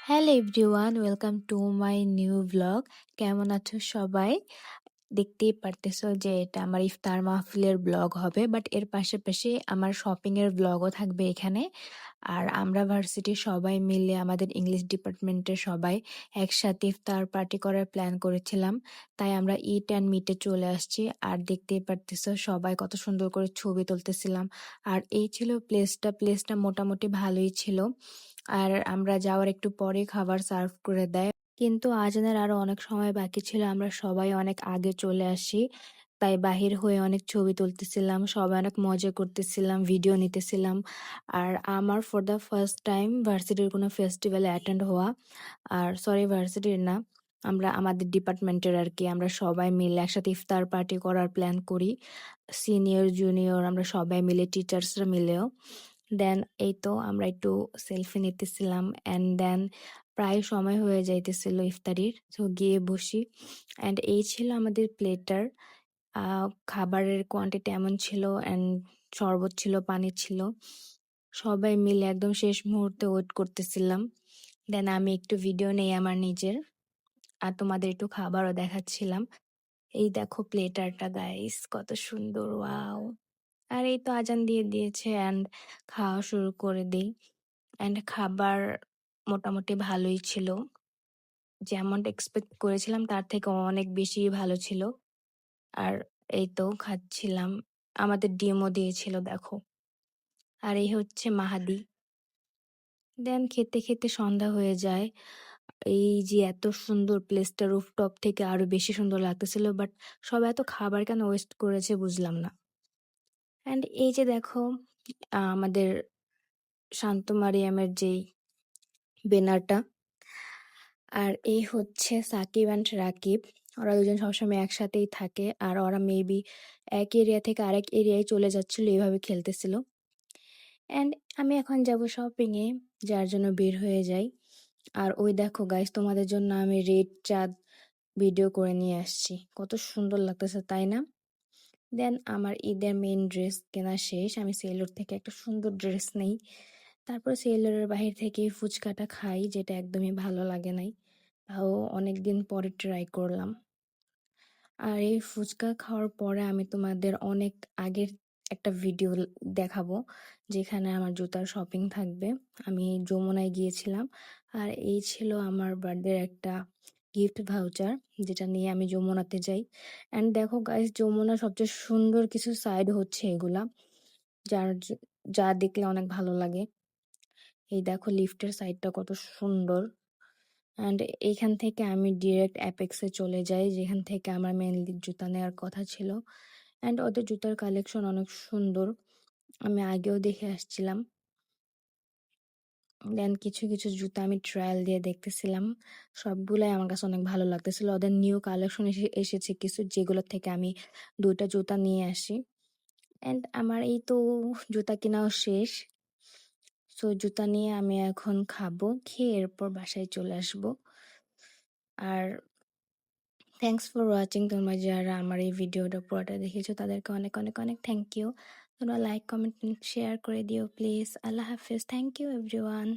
Hello everyone, welcome to my new blog. কেমন আছো সবাই? দেখতেই পারতেছো যে এটা আমার ইফতার মাহফিলের ব্লগ হবে, বাট এর পাশাপাশি আমার শপিং এর ব্লগও থাকবে এখানে। আর আমরা ভার্সিটির সবাই মিলে আমাদের ইংলিশ ডিপার্টমেন্টের সবাই একসাথে ইফতার পার্টি করার প্ল্যান করেছিলাম, তাই আমরা ইট অ্যান্ড মিটে চলে আসছি। আর দেখতেই পারতেছো সবাই কত সুন্দর করে ছবি তুলতেছিলাম। আর এই ছিল প্লেসটা মোটামুটি ভালোই ছিল। আর আমরা যাওয়ার একটু পরে খাবার সার্ভ করে দেয়, কিন্তু আজানের আরো অনেক সময় বাকি ছিল। আমরা সবাই অনেক আগে চলে আসি, তাই বাহির হয়ে অনেক ছবি তুলতেছিলাম, সবাই অনেক মজা করতেছিলাম, ভিডিও নিতেছিলাম। আর আমার ফর দ্য ফার্স্ট টাইম ভার্সিটির কোনো ফেস্টিভ্যালে অ্যাটেন্ড হওয়া। আর সরি, ভার্সিটির না, আমরা আমাদের ডিপার্টমেন্টের আর কি, আমরা সবাই মিলে একসাথে ইফতার পার্টি করার প্ল্যান করি। সিনিয়র জুনিয়র আমরা সবাই মিলে, টিচার্সরা মিলেও। দেন এই তো আমরা একটু সেলফি নিতেছিলাম, অ্যান্ড দেন প্রায় সময় হয়ে যাইতেছিল ইফতারির, তো গিয়ে বসি। অ্যান্ড এই ছিল আমাদের প্লেটার। খাবারের কোয়ান্টিটি এমন ছিল, অ্যান্ড শরবত ছিল, পানি ছিল। সবাই মিলে একদম শেষ মুহূর্তে ওয়েট করতেছিলাম। দেন আমি একটু ভিডিও নেই আমার নিজের, আর তোমাদের একটু খাবারও দেখাচ্ছিলাম। এই দেখো প্লেটারটা গাইস, কত সুন্দর, ওয়াও! আর এই তো আজান দিয়ে দিয়েছে, অ্যান্ড খাওয়া শুরু করে দিই। অ্যান্ড খাবার মোটামুটি ভালোই ছিল, যেমনটা এক্সপেক্ট করেছিলাম তার থেকে অনেক বেশি ভালো ছিল। আর এই তো খাচ্ছিলাম, আমাদের ডিমও দিয়েছিল দেখো। আর এই হচ্ছে মাহাদি। দেন খেতে খেতে সন্ধ্যা হয়ে যায়। এই যে এত সুন্দর প্লেসটা রুফটপ থেকে আরো বেশি সুন্দর লাগতেছিল, বাট সব এত খাবার কেন ওয়েস্ট করেছে বুঝলাম না। অ্যান্ড এই যে দেখো আমাদের শান্ত মারিয়ামের যেই বেনারটা। আর এই হচ্ছে সাকিব অ্যান্ড রাকিব। ওরা দুজন সবসময় একসাথেই থাকে, আর ওরা মেবি এক এরিয়া থেকে আরেক এরিয়ায় চলে যাচ্ছিল, এইভাবে খেলতেছিল। অ্যান্ড আমি এখন যাব শপিংয়ে, যার জন্য বের হয়ে যাই। আর ওই দেখো গাইস, তোমাদের জন্য আমি রেড চাঁদ ভিডিও করে নিয়ে আসছি, কত সুন্দর লাগতেছে তাই না? দেন আমার ঈদের মেইন ড্রেস কেনা শেষ, আমি সেলোর থেকে একটা সুন্দর ড্রেস নেই। তারপর সেলরের বাহির থেকে ফুচকাটা খাই, যেটা একদমই ভালো লাগে নাই, তাও অনেকদিন পরে ট্রাই করলাম। আর এই ফুচকা খাওয়ার পরে আমি তোমাদের অনেক আগের একটা ভিডিও দেখাবো, যেখানে আমার জুতার শপিং থাকবে। আমি যমুনায় গিয়েছিলাম, আর এই ছিল আমার বার্থডের একটা গিফট ভাউচার, যেটা নিয়ে আমি যমুনাতে যাই। অ্যান্ড দেখো গাইস, যমুনা সবচেয়ে সুন্দর কিছু সাইড হচ্ছে এগুলা, যা দেখলে অনেক ভালো লাগে। এই দেখো লিফটের সাইডটা কত সুন্দর। অ্যান্ড এইখান থেকে আমি ডিরেক্ট অ্যাপেক্সে চলে যাই, যেখান থেকে আমার মেনলি জুতা নেওয়ার কথা ছিল। অ্যান্ড ওদের জুতার কালেকশন অনেক সুন্দর, আমি আগেও দেখে আসছিলাম। দেন কিছু কিছু জুতা আমি ট্রায়াল দিয়ে দেখতেছিলাম, সবগুলাই আমার কাছে অনেক ভালো লাগতেছিল। ওদের নিউ কালেকশন এসেছে কিছু, যেগুলোর থেকে আমি 2টা জুতা নিয়ে আসি। অ্যান্ড আমার এই তো জুতা কেনাও শেষ। সো জুতা নিয়ে আমি এখন খাবো, খেয়ে এরপর বাসায় চলে আসবো। আর থ্যাংকস ফর ওয়াচিং। তোমরা যারা আমার এই ভিডিওটা পুরোটা দেখেছো তাদেরকে অনেক অনেক অনেক থ্যাংক ইউ। তোমরা লাইক, কমেন্ট, শেয়ার করে দিও প্লিজ। আল্লাহ হাফেজ। Thank you everyone.